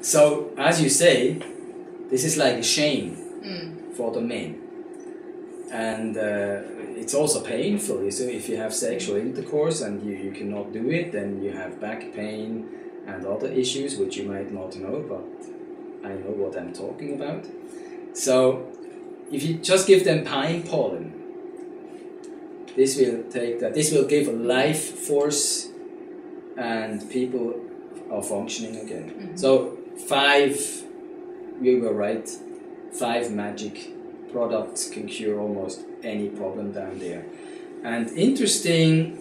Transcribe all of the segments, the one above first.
So, as you say, this is like a shame for the men. And it's also painful. So if you have sexual intercourse and you cannot do it, then you have back pain and other issues which you might not know, but I know what I'm talking about. So if you just give them pine pollen, this will give a life force and people are functioning again. Mm-hmm. So 5, you were right, 5 magic products can cure almost any problem down there. And interesting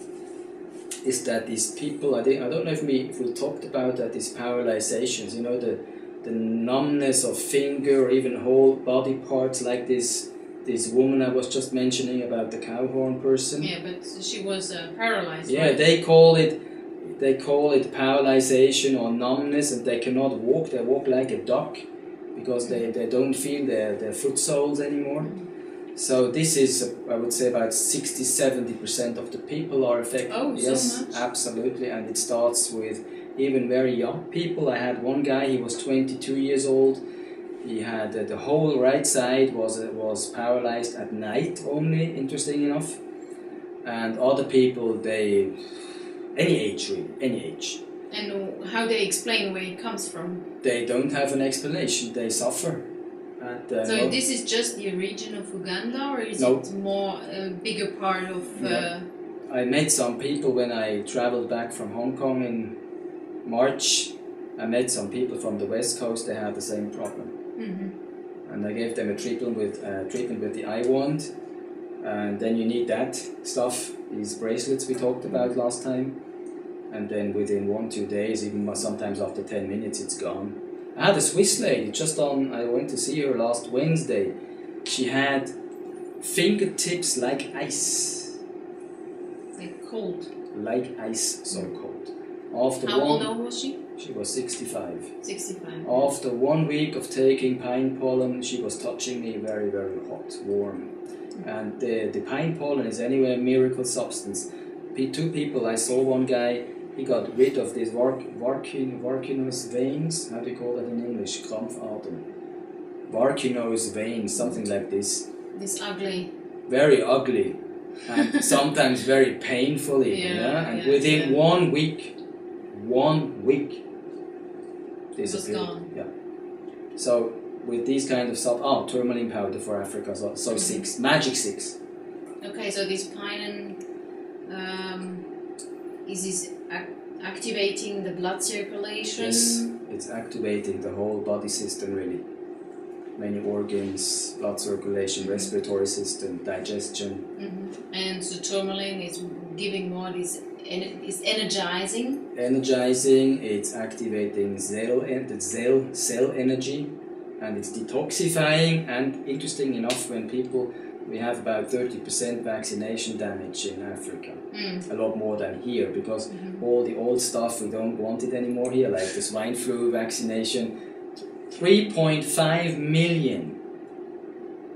is that these people, I don't know if we talked about that, these paralyzations, you know, the numbness of finger or even whole body parts, like this woman I was just mentioning about the cow horn person. Yeah, but she was paralyzed. Yeah, right? they call it paralyzation or numbness, and they cannot walk. They walk like a duck because they don't feel their foot soles anymore. So this is, I would say, about 60-70% of the people are affected. Oh, yes, so much? Absolutely, and it starts with even very young people. I had one guy, he was 22 years old. He had the whole right side was paralyzed at night only, interesting enough. And other people, any age really, any age. And how they explain where it comes from? They don't have an explanation, they suffer. So this is just the region of Uganda, or is No. it more a bigger part of... I met some people when I traveled back from Hong Kong in March. I met some people from the West Coast, they had the same problem. Mm-hmm. And I gave them a treatment with the eye wand. And then you need that stuff, these bracelets we talked about last time. And then within 1-2 days, even sometimes after 10 minutes, it's gone. I had a Swiss lady, I went to see her last Wednesday. She had fingertips like ice. Like cold? Like ice, so cold. How old was she? She was 65. 65. After 1 week of taking pine pollen, she was touching me very, very hot, warm. And the pine pollen is anyway a miracle substance. 2 people, I saw one guy, he got rid of these varicose veins. How do you call that in English? Krampfaden. Varicose veins, something like this. This ugly. Very ugly. And sometimes very painful even. Yeah? And within 1 week, disappeared. It was gone. Yeah. So with these kind of stuff, tourmaline powder for Africa, so 6, magic 6. Okay, so this pine is this activating the blood circulation? Yes, it's activating the whole body system really. Many organs, blood circulation, respiratory system, digestion. Mm-hmm. And so tourmaline is giving more this, is energizing? Energizing, it's activating cell energy, and it's detoxifying. And interesting enough, when people, we have about 30% vaccination damage in Africa, a lot more than here, because all the old stuff, we don't want it anymore here, like the swine flu vaccination. 3.5 million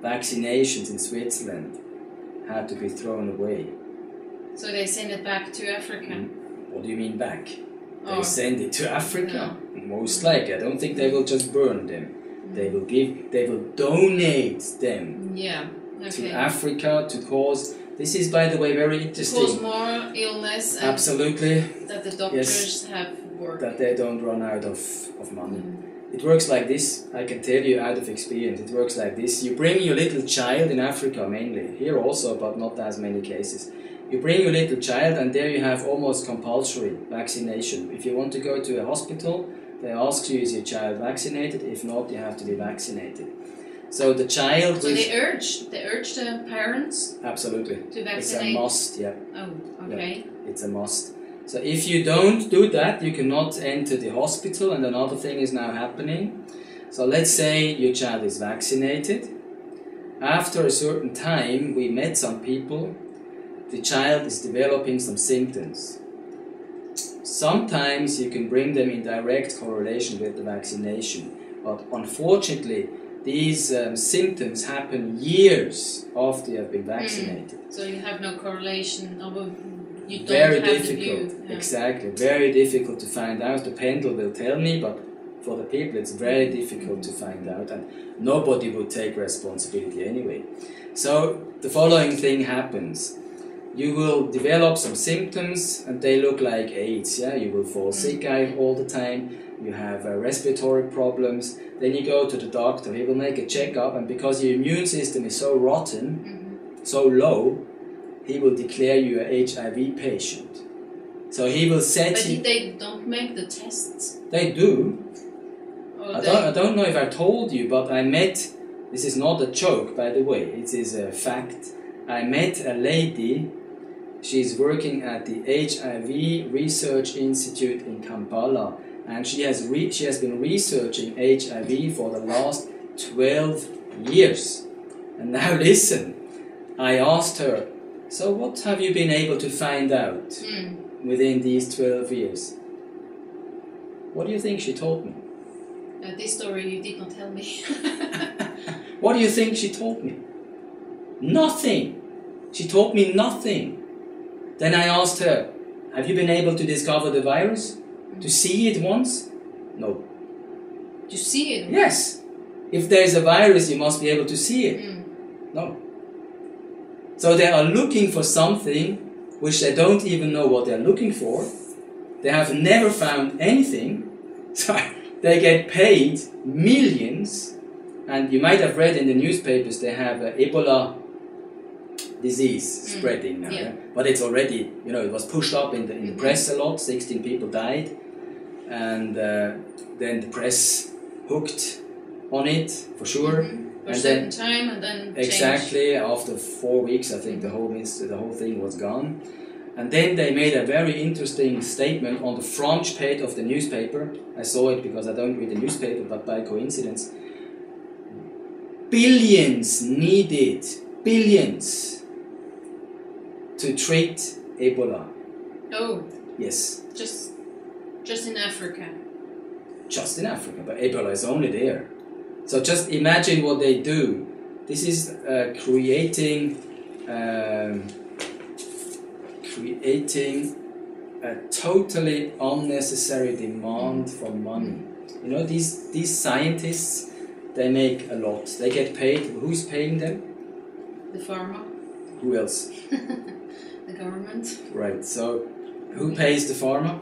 vaccinations in Switzerland had to be thrown away. So they send it back to Africa? What do you mean back? They send it to Africa, most likely. I don't think they will just burn them. They will donate them to Africa to cause, this is by the way very interesting. Cause more illness. Absolutely. That the doctors have worked. That they don't run out of money. It works like this, I can tell you out of experience, it works like this. You bring your little child in Africa mainly, here also, but not as many cases. You bring your little child and there you have almost compulsory vaccination. If you want to go to a hospital, they ask you, is your child vaccinated? If not, you have to be vaccinated. So the child... So they urge the parents? Absolutely. To vaccinate? It's a must, yeah. Oh, okay. Yeah, it's a must. So if you don't do that, you cannot enter the hospital, and another thing is now happening. So let's say your child is vaccinated. After a certain time, we met some people, the child is developing some symptoms. Sometimes you can bring them in direct correlation with the vaccination, but unfortunately these symptoms happen years after you have been vaccinated. So you have no correlation, you don't very have difficult, the view. Exactly, very difficult to find out. The pendulum will tell me, but for the people, it's very difficult to find out, and nobody would take responsibility anyway. So the following thing happens. You will develop some symptoms and they look like AIDS. Yeah? You will fall sick all the time, you have respiratory problems, then you go to the doctor, he will make a checkup, and because your immune system is so rotten, so low, he will declare you an HIV patient. So he will set you... But they don't make the tests? They do. I don't know if I told you, but I met... This is not a joke, by the way, it is a fact. I met a lady. She's working at the HIV Research Institute in Kampala, and she has been researching HIV for the last 12 years. And now listen, I asked her, so what have you been able to find out within these 12 years? What do you think she told me? This story you did not tell me. What do you think she told me? Nothing. She told me nothing. Then I asked her, have you been able to discover the virus? To see it once? No. To see it? Yes. If there is a virus, you must be able to see it. No. So they are looking for something which they don't even know what they're looking for. They have never found anything. So they get paid millions. And you might have read in the newspapers they have Ebola disease spreading now. Yeah? But it's already, you know, it was pushed up in the press a lot. 16 people died. And then the press hooked on it, for sure. For a certain time and then exactly, after 4 weeks, I think the whole thing was gone. And then they made a very interesting statement on the front page of the newspaper. I saw it because I don't read the newspaper, but by coincidence. Billions needed, billions, to treat Ebola. Oh. Yes. Just in Africa. Just in Africa, but Ebola is only there. So just imagine what they do. This is creating a totally unnecessary demand for money. You know, these scientists, they make a lot. They get paid. Who's paying them? The farmer. Who else? The government. Right. So, who pays the farmer?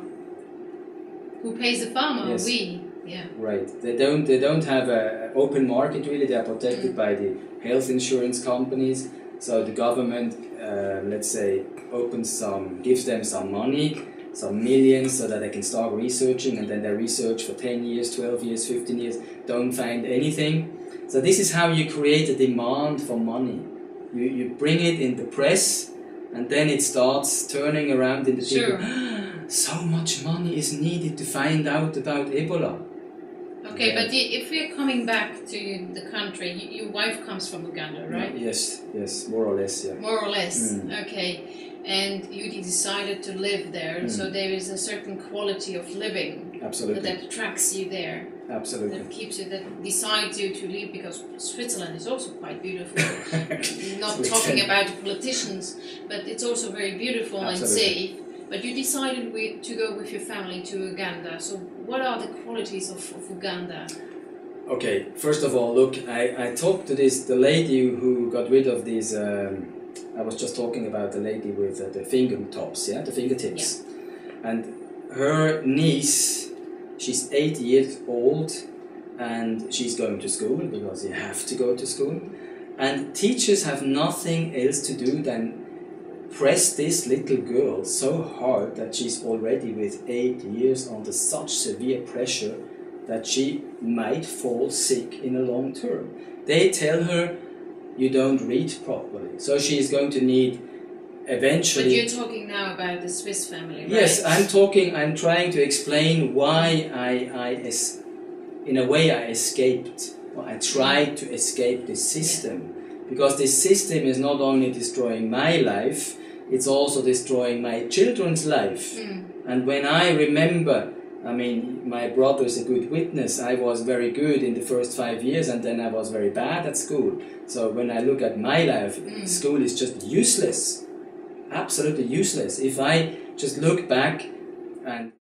Who pays the farmer? Yes. We. Yeah. Right. They don't have an open market really. They are protected by the health insurance companies. So the government, let's say, gives them some money, some millions, so that they can start researching, and then they research for 10 years, 12 years, 15 years, don't find anything. So this is how you create a demand for money. You bring it in the press, and then it starts turning around in the people. So much money is needed to find out about Ebola. Okay, but if we're coming back to the country, your wife comes from Uganda, right? Yes, more or less, yeah. More or less, okay. And you decided to live there, so there is a certain quality of living that attracts you there. Absolutely. That keeps you, that decides you to leave, because Switzerland is also quite beautiful. Not talking about the politicians, but it's also very beautiful and safe. But you decided to go with your family to Uganda. So what are the qualities of Uganda? Okay, first of all, look, I talked to the lady who got rid of these, I was just talking about the lady with the fingertips, yeah, the fingertips. Yeah. And her niece, she's 8 years old, and she's going to school, because you have to go to school. And teachers have nothing else to do than press this little girl so hard that she's already with 8 years under such severe pressure that she might fall sick in the long term. They tell her you don't read properly, so she's going to need eventually... But you're talking now about the Swiss family, right? Yes, I'm trying to explain why in a way I escaped. Well, I tried to escape this system, because this system is not only destroying my life, it's also destroying my children's life. And when I remember, I mean, my brother is a good witness, I was very good in the first 5 years, and then I was very bad at school. So when I look at my life, school is just useless. Absolutely useless. If I just look back and